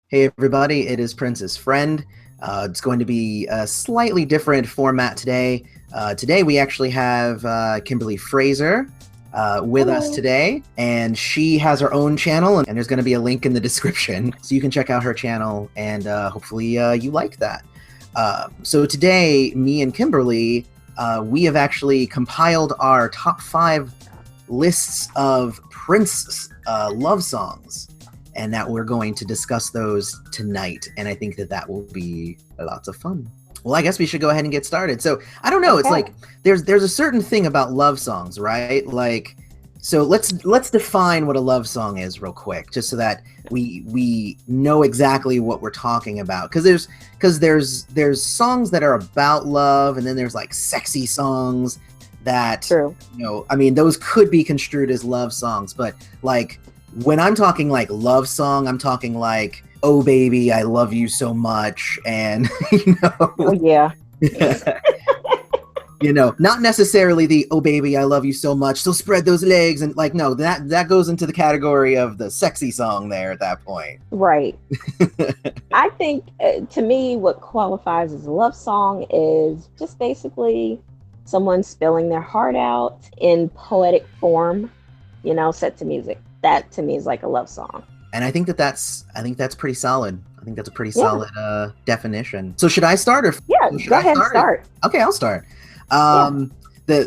Hey everybody, it is Prince's Friend. It's going to be a slightly different format today. Today we actually have Kimberly Frazier with us Hello. today, and she has her own channel, and there's going to be a link in the description so you can check out her channel, and hopefully you like that. So today, me and Kimberly, we have actually compiled our top 5 lists of Prince love songs, and that we're going to discuss those tonight. And I think that that will be lots of fun. Well, I guess we should go ahead and get started. So I don't know. It's Okay. like there's a certain thing about love songs, right? Like, so let's define what a love song is real quick, just so that we know exactly what we're talking about. Because there's songs that are about love, and then there's like sexy songs that, True. I mean, those could be construed as love songs, but like when I'm talking like love song, I'm talking like, oh baby, I love you so much, and Oh yeah. not necessarily the oh baby, I love you so much, so spread those legs, and like, no, that goes into the category of the sexy song there at that point. Right. I think to me, what qualifies as a love song is just basically someone spilling their heart out in poetic form, set to music. That to me is like a love song. And I think that's pretty solid. I think that's a pretty Yeah. solid definition. So should I start, or Yeah. should Go I ahead and start it? start. Okay, I'll start. Yeah.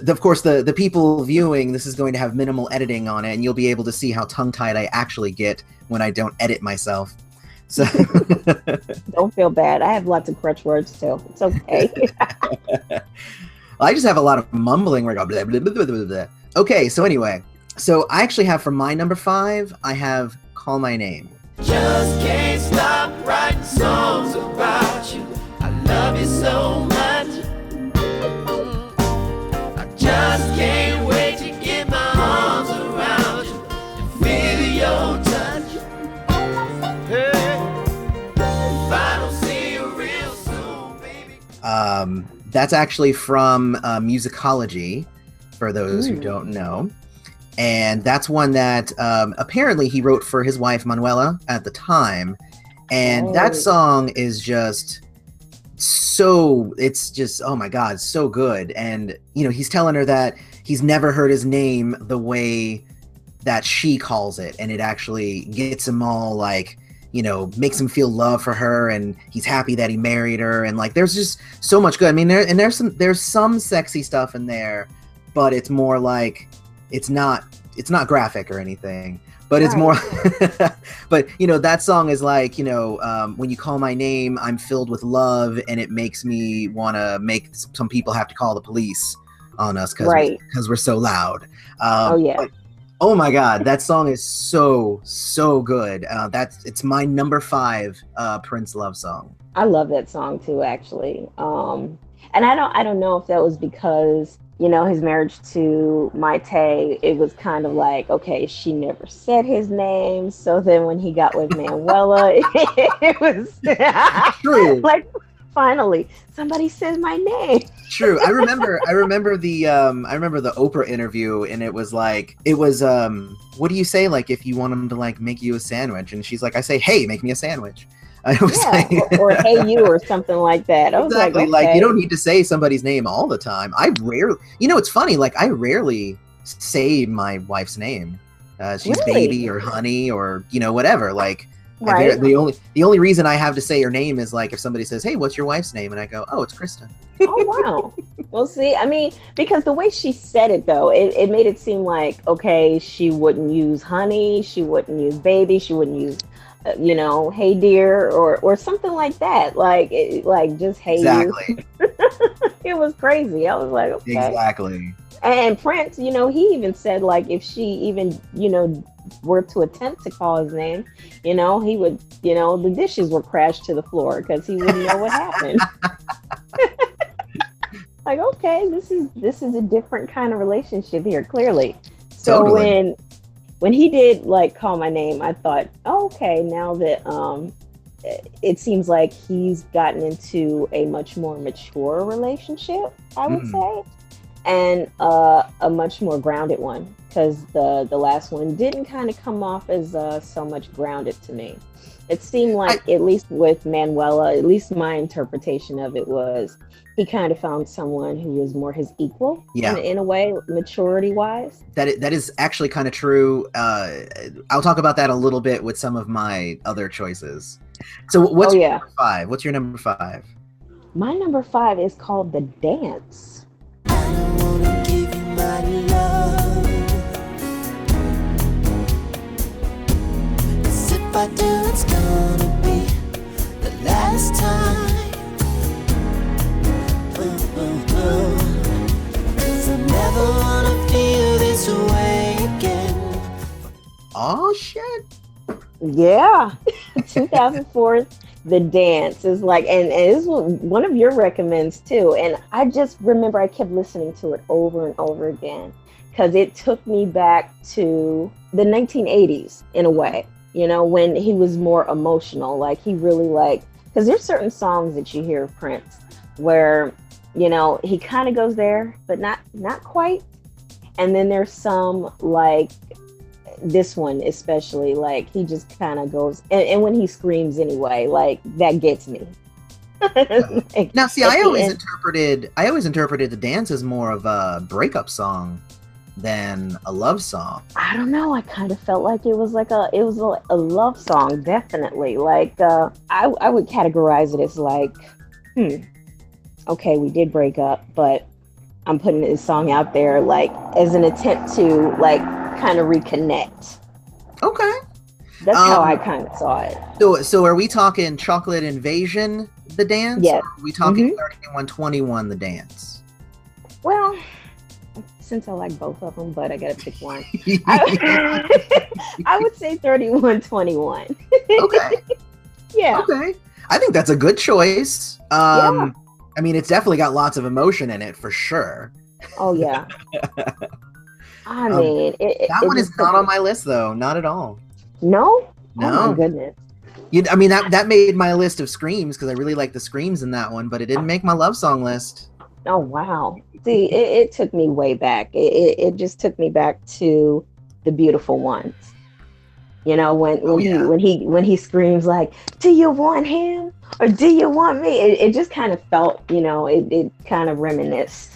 Of course, the people viewing this is going to have minimal editing on it, and you'll be able to see how tongue-tied I actually get when I don't edit myself. So Don't feel bad. I have lots of crutch words too. It's okay. I just have a lot of mumbling where I go blah, blah, blah, blah, blah, blah. Okay, so anyway, so I actually have, for my number 5, I have Call My Name. Just can't stop writing songs about you. I love you so much. I just can't wait to get my arms around you and feel your touch. Hey, if I don't see you real soon, baby. That's actually from Musicology, for those who don't know. And that's one that apparently he wrote for his wife Manuela at the time. And that song is just it's just, oh my God, so good. And, he's telling her that he's never heard his name the way that she calls it. And it actually gets him all like, makes him feel love for her, and he's happy that he married her. And like, there's just so much good. I mean, there's some sexy stuff in there, but it's more like, it's not graphic or anything, but it's more but that song is like, when you call my name, I'm filled with love, and it makes me want to make some people have to call the police on us because we're so loud. Oh yeah. But, oh my God, that song is so good. It's my number 5 Prince love song. I love that song too, actually. And I don't know if that was because, his marriage to Maite, it was kind of like, okay, she never said his name. So then when he got with Manuela, it was True. like, finally, somebody says my name. True. I remember the Oprah interview, and it was what do you say, like, if you want him to like make you a sandwich? And she's like, I say, hey, make me a sandwich. I was like, or hey you, or something like that. I was exactly. like, okay. Like, you don't need to say somebody's name all the time. I rarely, it's funny, like, I rarely say my wife's name. She's Really? baby or honey or whatever. Like, Right. the only reason I have to say her name is like if somebody says, hey, what's your wife's name? And I go, oh, it's Krista. Oh wow. Well, see, I mean, because the way she said it though, it made it seem like, okay, she wouldn't use honey, she wouldn't use baby, she wouldn't use hey dear, or something like that, like just hey Exactly. you. It was crazy. I was like, okay. Exactly. And Prince, he even said, like, if she even were to attempt to call his name, he would, the dishes would crash to the floor because he wouldn't know what happened. Like, okay, this is a different kind of relationship here, clearly. So Totally. when he did like call my name, I thought, oh, okay, now that it seems like he's gotten into a much more mature relationship, I would say, and a much more grounded one. because the last one didn't kind of come off as so much grounded to me. It seemed like, at least with Manuela, at least my interpretation of it was he kind of found someone who was more his equal, in a way, maturity wise. That is actually kind of true. I'll talk about that a little bit with some of my other choices. So what's your number 5? What's your number 5? My number 5 is called The Dance. I don't wanna give you my love. Cause if I do, it's gonna be the last time. Cause I never wanna feel this way again. Oh shit. Yeah. 2004 The Dance is like, and this was one of your recommends too. And I just remember I kept listening to it over and over again because it took me back to the 1980s in a way, you know, when he was more emotional. Like he really because there's certain songs that you hear of Prince where, you know, he kind of goes there, but not quite. And then there's some like this one especially, like he just kind of goes and when he screams anyway, like that gets me. Like, now see, I always interpreted The Dance as more of a breakup song than a love song. I don't know, I kind of felt like it was a love song, definitely. Like I would categorize it as like okay, we did break up, but I'm putting this song out there like as an attempt to like kind of reconnect. Okay. That's how I kind of saw it. So are we talking Chocolate Invasion, The Dance? Yes. Or are we talking 3121, The Dance? Well, since I like both of them, but I gotta pick one. I would say 3121. Okay. Yeah. Okay. I think that's a good choice. Yeah. I mean, it's definitely got lots of emotion in it for sure. Oh yeah. I mean, that one is not on my list though, not at all. No? No. Oh my goodness. I mean, that made my list of screams because I really like the screams in that one, but it didn't make my love song list. Oh wow. See, it took me way back. It just took me back to The Beautiful Ones. You know, when he screams like, "Do you want him or do you want me?" It just kind of felt, you know, it kind of reminisced.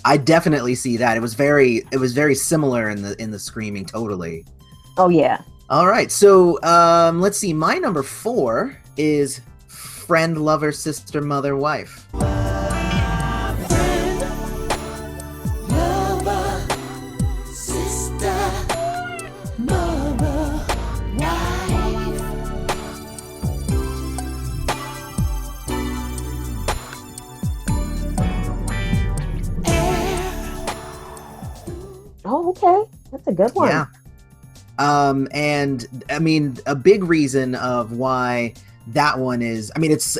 I definitely see that. It was very similar in the screaming, totally. Oh yeah. All right. So let's see. My number 4 is Friend, Lover, Sister, Mother, Wife. Friend, lover, sister, mother, wife. Oh, okay. That's a good one. Yeah. And I mean, a big reason of why that one is, I mean, it's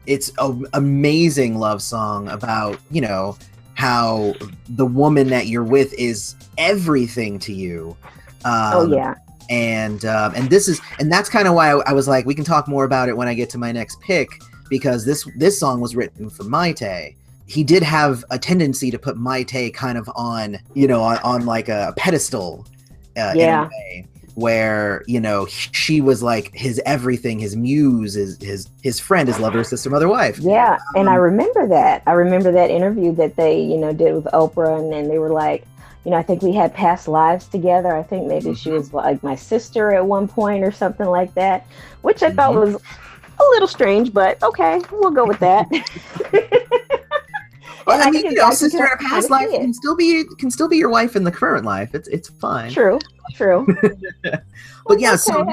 an amazing love song about, you know, how the woman that you're with is everything to you. Oh yeah. And that's kind of why I was like, we can talk more about it when I get to my next pick, because this song was written for Maite. He did have a tendency to put Maite kind of on, you know, on like a pedestal, in a way, where, you know, she was like his everything, his muse, his friend, his lover, sister, mother, wife. Yeah, and I remember that. I remember that interview that they, you know, did with Oprah, and they were like, you know, I think we had past lives together. I think maybe she was like my sister at one point or something like that, which I thought was a little strange, but okay, we'll go with that. Well, I mean, you know, sister in a past life can still be your wife in the current life. It's fine. True. But yeah, so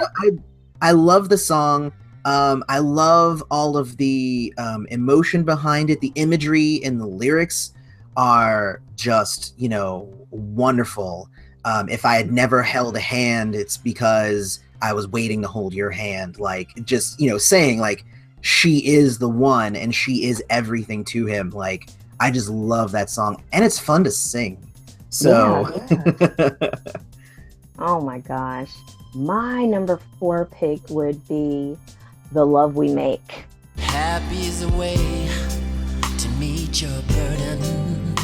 I love the song. I love all of the emotion behind it. The imagery and the lyrics are just, you know, wonderful. If I had never held a hand, it's because I was waiting to hold your hand. Like, just, you know, saying like she is the one and she is everything to him. Like, I just love that song, and it's fun to sing. So, yeah. Oh my gosh, my number 4 pick would be "The Love We Make." Happy is a way to meet your burdens.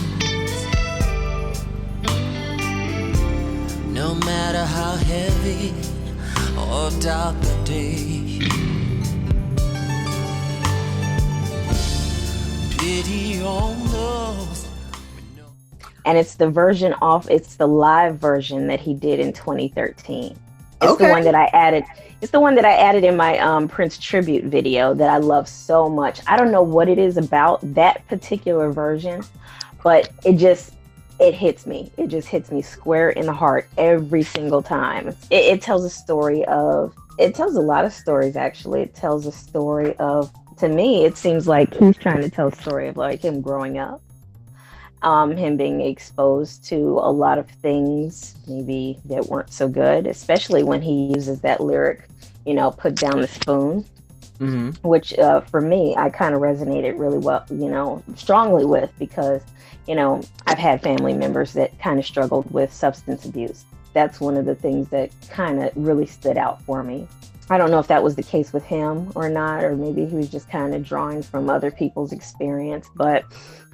No matter how heavy or dark the day, pity on those. And it's the live version that he did in 2013. It's the one that I added. It's the one that I added in my Prince tribute video that I love so much. I don't know what it is about that particular version, but it hits me. It just hits me square in the heart every single time. It tells a lot of stories, actually. It tells a story of, to me, it seems like he's trying to tell a story of like him growing up. Him being exposed to a lot of things maybe that weren't so good, especially when he uses that lyric, put down the spoon, which for me, I kind of resonated really well, strongly with, because, I've had family members that kind of struggled with substance abuse. That's one of the things that kind of really stood out for me. I don't know if that was the case with him or not, or maybe he was just kind of drawing from other people's experience, but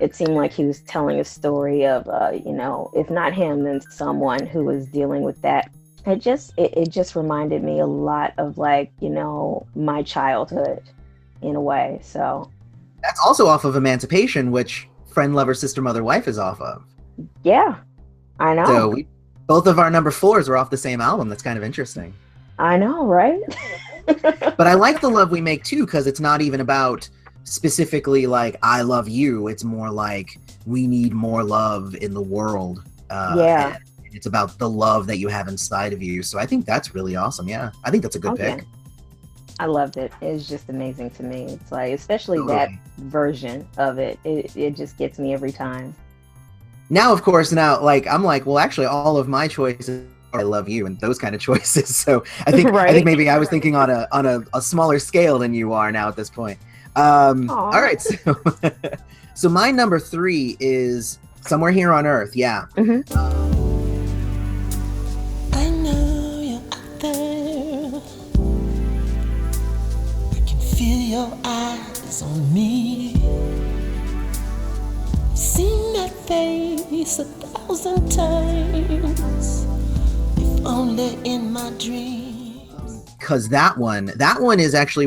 it seemed like he was telling a story of, if not him, then someone who was dealing with that. It just reminded me a lot of like, my childhood in a way. So that's also off of Emancipation, which Friend, Lover, Sister, Mother, Wife is off of. Yeah, I know. So both of our number 4s are off the same album. That's kind of interesting. I know, right? But I like The Love We Make too, because it's not even about specifically like I love you. It's more like we need more love in the world. Yeah. It's about the love that you have inside of you. So I think that's really awesome. Yeah, I think that's a good pick. I loved it. It's just amazing to me. It's like, especially that version of it. It just gets me every time. Now, of course, I'm like, well, actually, all of my choices. I love you and those kind of choices. So I think I think maybe I was thinking on a smaller scale than you are now at this point. All right, so my number 3 is Somewhere Here on Earth. Yeah. I know you're out there. I can feel your eyes on me. Seen that face 1,000 times. Only in my dreams. Because that one is actually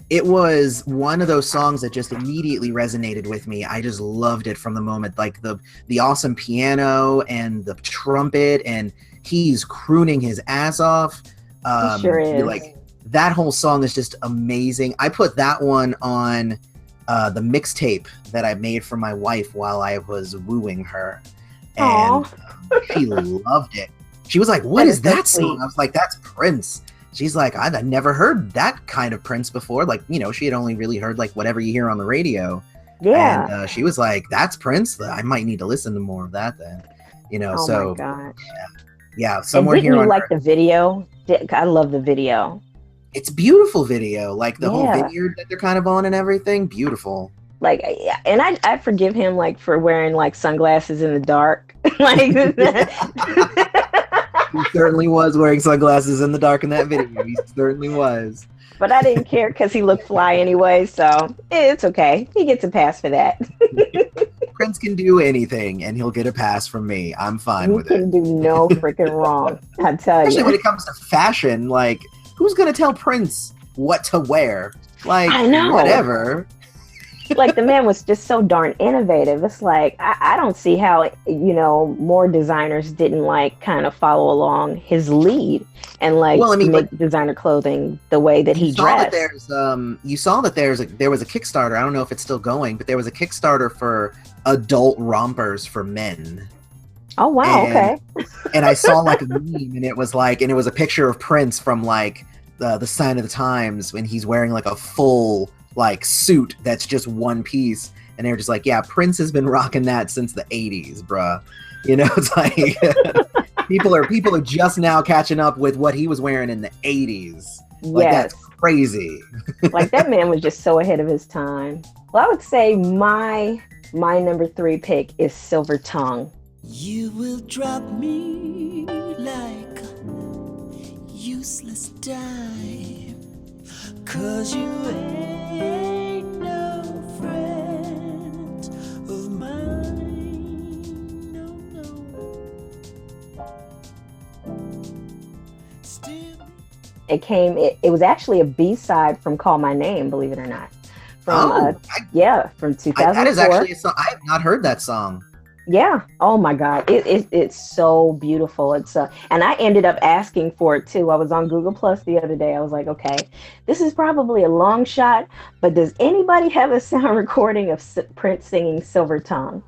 it was one of those songs that just immediately resonated with me. I just loved it from the moment, like the awesome piano and the trumpet, and he's crooning his ass off. He sure is. Like that whole song is just amazing. I put that one on the mixtape that I made for my wife while I was wooing her, and she loved it. She was like, "What is that song?" I was like, "That's Prince." She's like, "I've never heard that kind of Prince before." Like, she had only really heard like whatever you hear on the radio. Yeah. And she was like, "That's Prince. I might need to listen to more of that then." Oh so my gosh. Yeah. Somewhere Here on you like Earth. the video? I love the video. It's beautiful video. Like the whole vineyard that they're kind of on and everything. Beautiful. Like, and I forgive him like for wearing like sunglasses in the dark. Like he certainly was wearing sunglasses in the dark in that video. He certainly was. But I didn't care because he looked fly anyway, so it's okay. He gets a pass for that. Prince can do anything, and he'll get a pass from me. I'm fine with it. He can do no freaking wrong, I tell you. Especially when it comes to fashion, like, who's going to tell Prince what to wear? Like, I know. Whatever. Like, the man was just so darn innovative. It's like, I don't see how, more designers didn't, like, kind of follow along his lead and, like, make designer clothing the way that he dressed. You saw that there was a Kickstarter. I don't know if it's still going, but there was a Kickstarter for adult rompers for men. Oh, wow. Okay. And I saw, like, a meme, and it was a picture of Prince from, like, the Sign of the Times when he's wearing, like, a full like suit that's just one piece, and they're just like, yeah, Prince has been rocking that since the 80s, bruh. It's like people are just now catching up with what he was wearing in the 80s. Like, that's crazy. Like, that man was just so ahead of his time. Well, I would say my number 3 pick is Silver Tongue. You will drop me like a useless dime, 'cause you ain't no friend of mine. No, no. It was actually a B-side from Call My Name, believe it or not. From 2004. That is actually a song. I have not heard that song. Yeah. Oh my God. It's so beautiful. And I ended up asking for it too. I was on Google Plus the other day. I was like, okay, this is probably a long shot, but does anybody have a sound recording of Prince singing Silver Tongue?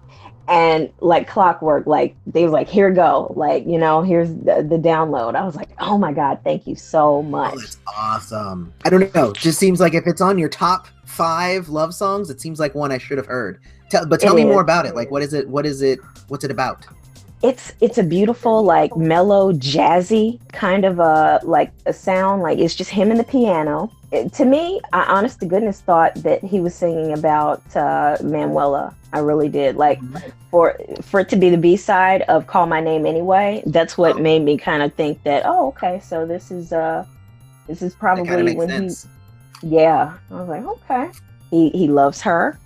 And like clockwork, like they was like, here go, like, here's the download. I was like, oh my God, thank you so much. Oh, that's awesome. I don't know. Just seems like if it's on your top 5 love songs, it seems like one I should have heard. Tell me more about it. Like, what is it? What's it about? It's a beautiful, like mellow, jazzy kind of a sound. Like it's just him and the piano. To me, I honest to goodness thought that he was singing about Manuela. I really did. Like for it to be the B-side of Call My Name Anyway, that's what made me kind of think that, oh, okay, so this is probably when sense. I was like, okay. He loves her,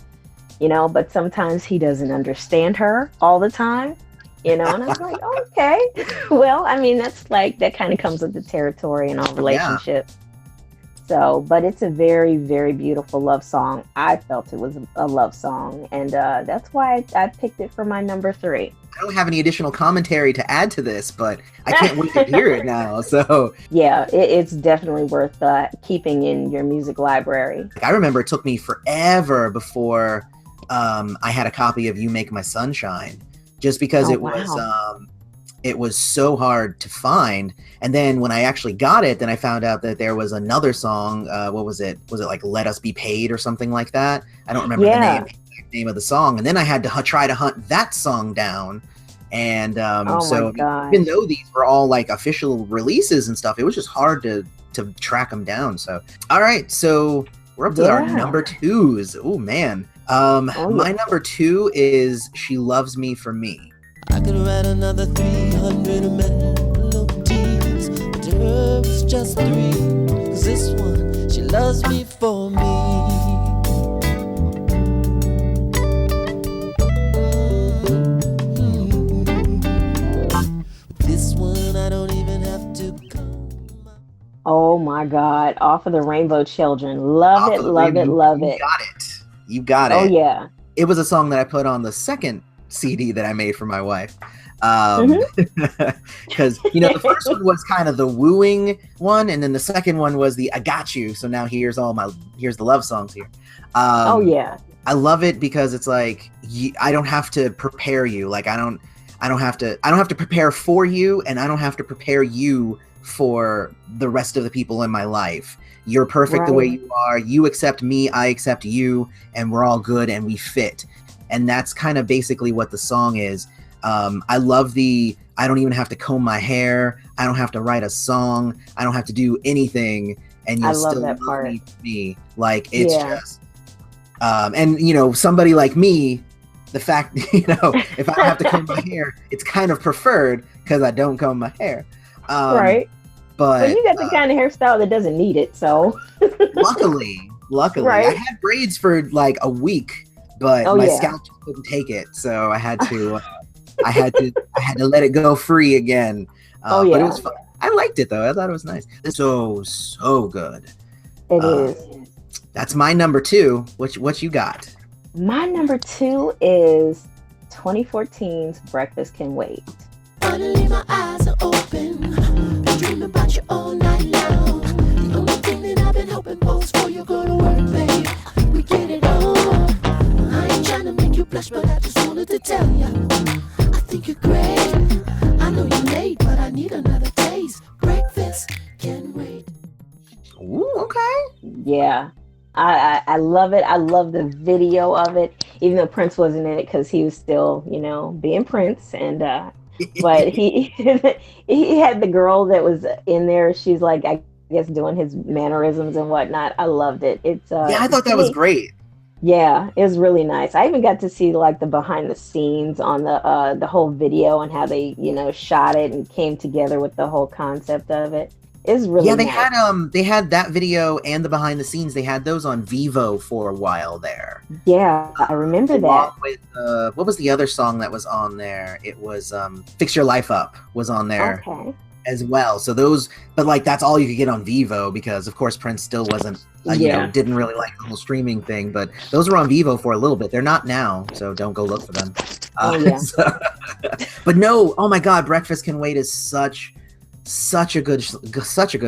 but sometimes he doesn't understand her all the time. And I was like, okay, well, I mean, that's like, that kind of comes with the territory in all relationships. Yeah. So, but it's a very, very beautiful love song. I felt it was a love song. And that's why I picked it for my number 3. I don't have any additional commentary to add to this, but I can't wait to hear it now. So yeah, it's definitely worth keeping in your music library. I remember it took me forever before I had a copy of You Make My Sunshine. Just because it was so hard to find. And then when I actually got it, then I found out that there was another song. What was it? Was it like Let Us Be Paid or something like that? I don't remember the name of the song. And then I had to try to hunt that song down. And even though these were all like official releases and stuff, it was just hard to track them down. So, all right. So we're up to our number 2s. Oh, man. My number 2 is She Loves Me for Me. I could write another 300 melodies, but hers just 3. 'Cause this one, she loves me for me. This one, I don't even have to come. Oh my God. Off of the Rainbow Children. Love it. You got it. Oh, yeah. It was a song that I put on the second CD that I made for my wife. Because, the first one was kind of the wooing one, and then the second one was the I got you. So now here's the love songs here. I love it because it's like, I don't have to prepare you. Like, I don't have to prepare for you, and I don't have to prepare you for the rest of the people in my life. You're perfect the way you are. You accept me, I accept you, and we're all good and we fit. And that's kind of basically what the song is. I love I don't even have to comb my hair. I don't have to write a song. I don't have to do anything. And you'll still love me. Like, it's just, and somebody like me, the fact, if I don't have to comb my hair, it's kind of preferred because I don't comb my hair. Right. But you got the kind of hairstyle that doesn't need it, so. luckily, right. I had braids for like a week, but my scalp couldn't take it, so I had to, I had to let it go free again. But it was fun. I liked it though. I thought it was nice. It's so good. It is. That's my number 2. What you got? My number 2 is 2014's Breakfast Can Wait. Finally, my eyes are open. Been dreaming about you all night long. The only thing that I've been hoping for is for you go to work, babe. We get it on. I ain't trying to make you blush, but I just wanted to tell you I think you're great. I know you're late, but I need another taste. Breakfast can wait. Ooh, okay. Yeah. I love it. I love the video of it, even though Prince wasn't in it because he was still, being Prince. And but he had the girl that was in there. She's like, I guess, doing his mannerisms and whatnot. I loved it. It's I thought that was great. Yeah, it was really nice. I even got to see like the behind the scenes on the whole video and how they shot it and came together with the whole concept of it. It's really nice. They had that video and the behind the scenes. They had those on Vivo for a while there. Yeah, I remember that. With what was the other song that was on there? It was Fix Your Life Up was on there. Okay. as well. So those, but like that's all you could get on Vivo because of course Prince still wasn't, you know, didn't really like the whole streaming thing. But those were on Vivo for a little bit. They're not now, so don't go look for them. But no, oh my God, Breakfast Can Wait is such a good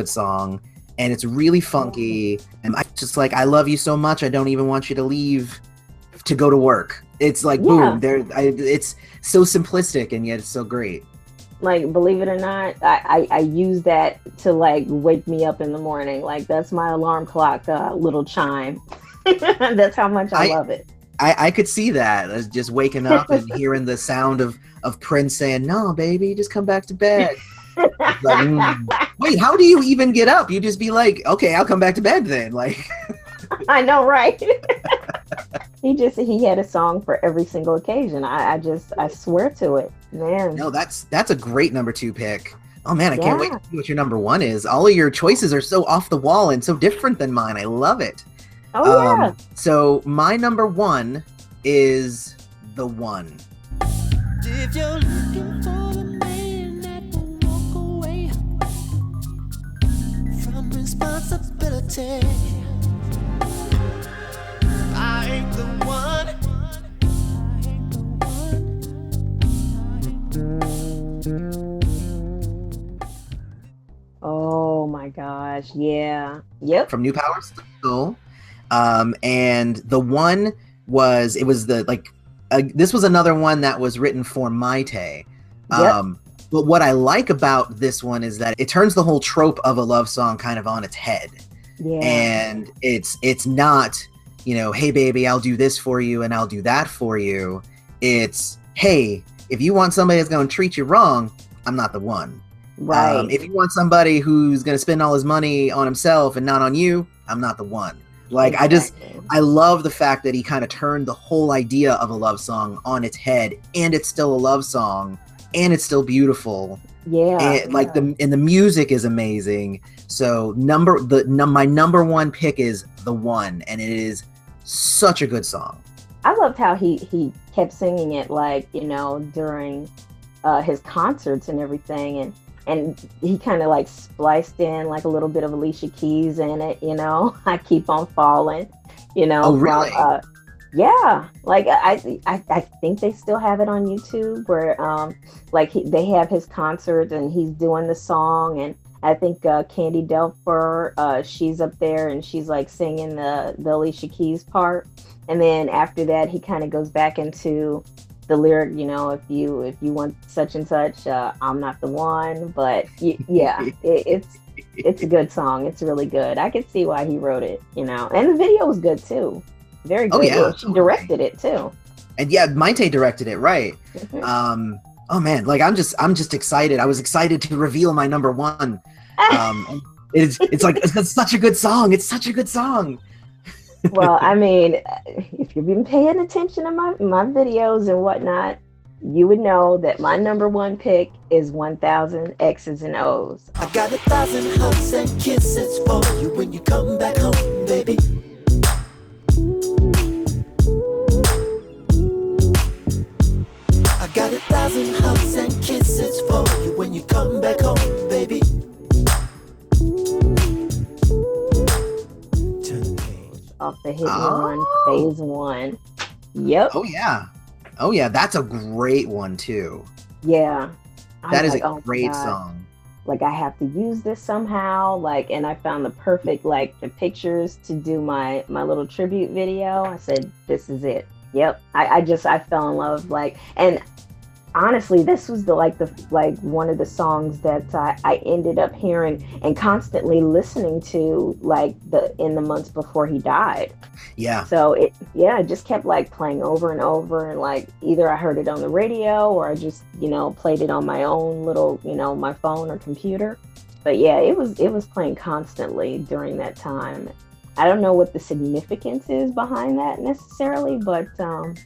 song, and it's really funky. And I just like, I love you so much. I don't even want you to leave to go to work. It's like boom, it's so simplistic and yet it's so great. Like, believe it or not, I use that to like wake me up in the morning. Like that's my alarm clock little chime. That's how much I love it. I could see that as just waking up and hearing the sound of Prince saying, "No, baby, just come back to bed." Like, wait, how do you even get up? You just be like, "Okay, I'll come back to bed then." Like, I know, right? He had a song for every single occasion. I swear to it, man. No, that's a great number 2 pick. Oh man, I can't wait to see what your number 1 is. All of your choices are so off the wall and so different than mine. I love it. Oh yeah. So my number 1 is The One. If you're looking for the man that will walk away from responsibility, I ain't the one. Oh my gosh, yeah. Yep. From New Power Soul. And The One was this was another one that was written for Maite. But what I like about this one is that it turns the whole trope of a love song kind of on its head. Yeah. And it's not, you know, hey baby, I'll do this for you and I'll do that for you. It's, hey, if you want somebody that's going to treat you wrong, I'm not the one. Right. If you want somebody who's going to spend all his money on himself and not on you, I'm not the one. Like, exactly. I love the fact that he kind of turned the whole idea of a love song on its head, and it's still a love song, and it's still beautiful. Yeah. And like the music is amazing. So my number 1 pick is The One, and it is such a good song. I loved how he kept singing it, like, you know, during his concerts and everything, and he kind of like spliced in like a little bit of Alicia Keys in it, you know. I Keep on Falling, you know. Oh, really? Yeah, like I think they still have it on YouTube where they have his concert and he's doing the song, and I think Candy Delfer, she's up there and she's like singing the Alicia Keys part, and then after that he kind of goes back into the lyric, you know, if you want such and such, I'm not the one. But yeah, it's a good song. It's really good. I could see why he wrote it, you know, and the video was good too. Very good. Oh, yeah, she directed it too. And yeah, Maite directed it, right? Oh man, like I'm just excited. I was excited to reveal my number 1. It's like it's such a good song. It's such a good song. Well, I mean, if you've been paying attention to my videos and whatnot, you would know that my number 1 pick is 1000 X's and O's. I got 1,000 hugs and kisses for you when you come back home, baby. I got 1,000 hugs and kisses for you when you come back home, baby. Off the Hit and Run Phase 1. Yep. Oh yeah, that's a great one too. Yeah. That is a great song. Like, I have to use this somehow, like, and I found the perfect, like, the pictures to do my little tribute video. I said, this is it. Yep. I fell in love, like, and honestly, this was one of the songs that I ended up hearing and constantly listening to, like, in the months before he died. Yeah. So it just kept like playing over and over, and like either I heard it on the radio or I just, you know, played it on my own little, you know, my phone or computer. But yeah, it was playing constantly during that time. I don't know what the significance is behind that necessarily, but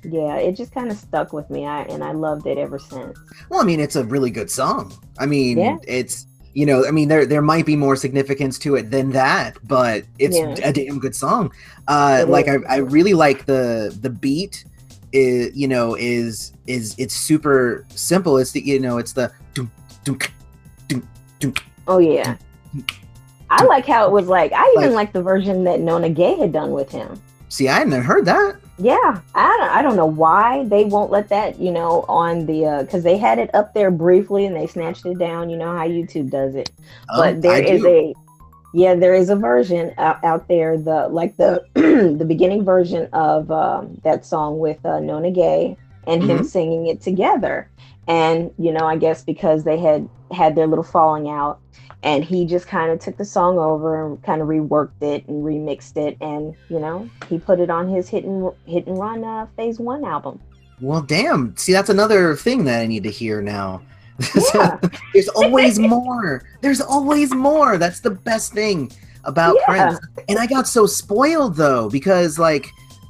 yeah, it just kind of stuck with me, and I loved it ever since. Well, I mean, it's a really good song. I mean, it's, you know, I mean, there might be more significance to it than that, but it's a damn good song. Like, I really like the beat. Is, you know, is it's super simple. It's the, you know, it's the doom, doom, doom, Oh yeah. I like how it was like, I even like the version that Nona Gay had done with him. See, I hadn't heard that. Yeah, I don't know why they won't let that, on the, because they had it up there briefly and they snatched it down. You know how YouTube does it. But there is a version out there, the the beginning version of that song with Nona Gay and him singing it together. And, I guess because they had their little falling out, and he just kind of took the song over and kind of reworked it and remixed it. And, he put it on his Hit and Run Phase 1 album. Well, damn. See, that's another thing that I need to hear now. Yeah. There's always more. There's always more. That's the best thing about Prince. And I got so spoiled, though, because,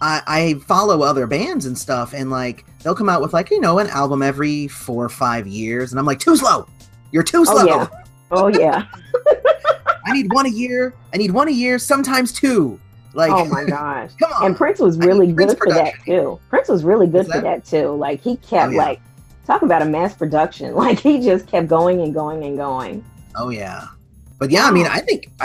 I follow other bands and stuff, and, they'll come out with, an album every 4 or 5 years. And I'm like, too slow. You're too slow. Oh yeah. I need one a year. Sometimes 2. Oh my gosh. Come on. And Prince was really good for that too. He kept talk about a mass production. He just kept going and going and going. Oh yeah. But yeah, I mean, I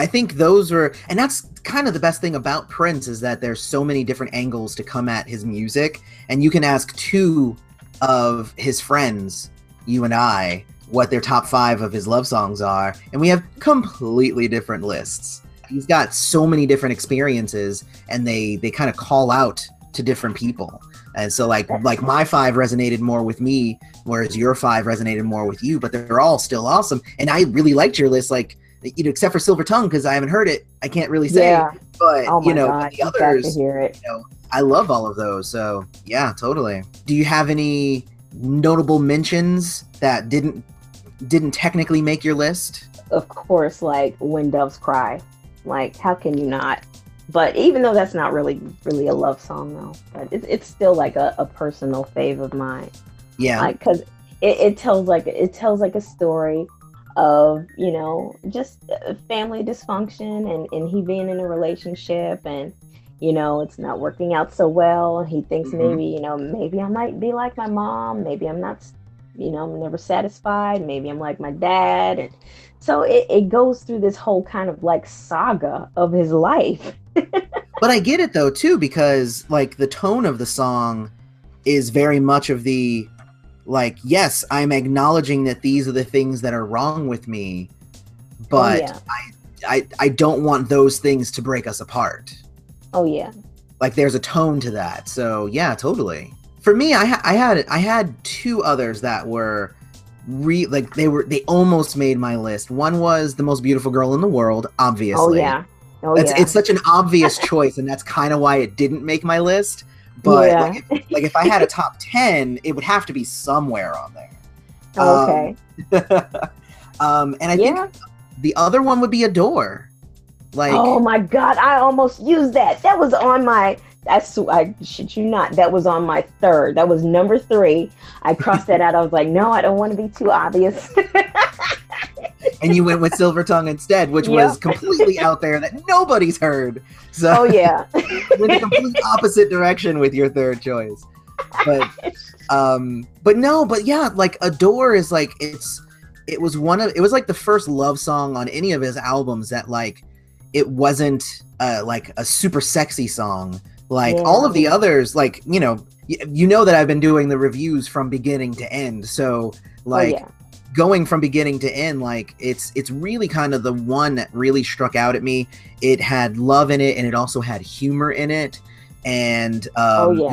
think those were, and that's kind of the best thing about Prince, is that there's so many different angles to come at his music, and you can ask 2 of his friends, you and I, what their top 5 of his love songs are, and we have completely different lists. He's got so many different experiences, and they kind of call out to different people. And so like my 5 resonated more with me, whereas your 5 resonated more with you, but they're all still awesome. And I really liked your list, except for Silver Tongue, because I haven't heard it. I can't really say, but God, the others, to hear it. I love all of those. So yeah, totally. Do you have any notable mentions that didn't technically make your list? Of course, When Doves Cry. How can you not? But even though that's not really a love song, though, but it's still a personal fave of mine. Yeah, because it tells a story of just family dysfunction and he being in a relationship, and it's not working out so well. He thinks maybe I might be like my mom. Maybe I'm not. I'm never satisfied. Maybe I'm like my dad. And so it goes through this whole kind of saga of his life. But I get it though too, because the tone of the song is very much of the yes, I'm acknowledging that these are the things that are wrong with me, but I don't want those things to break us apart. Oh yeah. There's a tone to that. So yeah, totally. For me, I had 2 others that were they almost made my list. One was The Most Beautiful Girl in the World, obviously. It's such an obvious choice, and that's kind of why it didn't make my list. But if I had a top 10, it would have to be somewhere on there. Okay. And I think the other one would be Adore. Oh my God, I almost used that. That was on my. I shit you not. That was on my 3rd. That was number 3. I crossed that out. I was like, no, I don't want to be too obvious. And you went with Silver Tongue instead, which was completely out there that nobody's heard. So yeah. Went the complete opposite direction with your 3rd choice. But yeah, Adore is it was the first love song on any of his albums that it wasn't a super sexy song. All of the others, that I've been doing the reviews from beginning to end. So going from beginning to end, it's really kind of the one that really struck out at me. It had love in it, and it also had humor in it. And a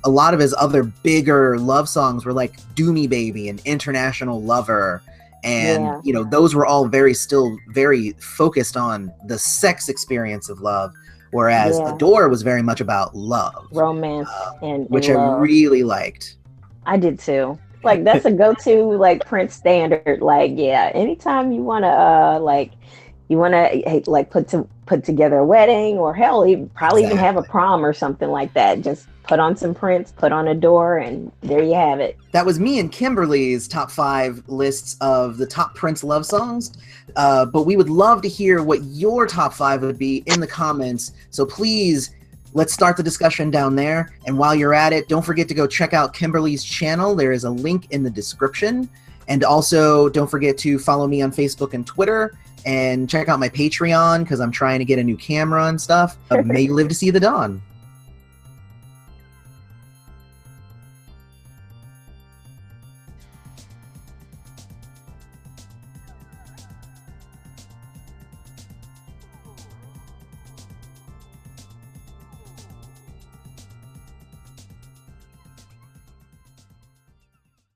lot of his other bigger love songs were Do Me Baby and International Lover. And, those were all very focused on the sex experience of love. Whereas Adore was very much about love. Romance which and I really liked. I did too. That's a go-to Prince standard. Anytime you want to put together a wedding, or hell, even have a prom or something like that. Just put on some Prince, put on Adore, and there you have it. That was me and Kimberly's top 5 lists of the top Prince love songs. But we would love to hear what your top 5 would be in the comments. So please, let's start the discussion down there. And while you're at it, don't forget to go check out Kimberly's channel. There is a link in the description. And also, don't forget to follow me on Facebook and Twitter, and check out my Patreon because I'm trying to get a new camera and stuff. May you live to see the dawn.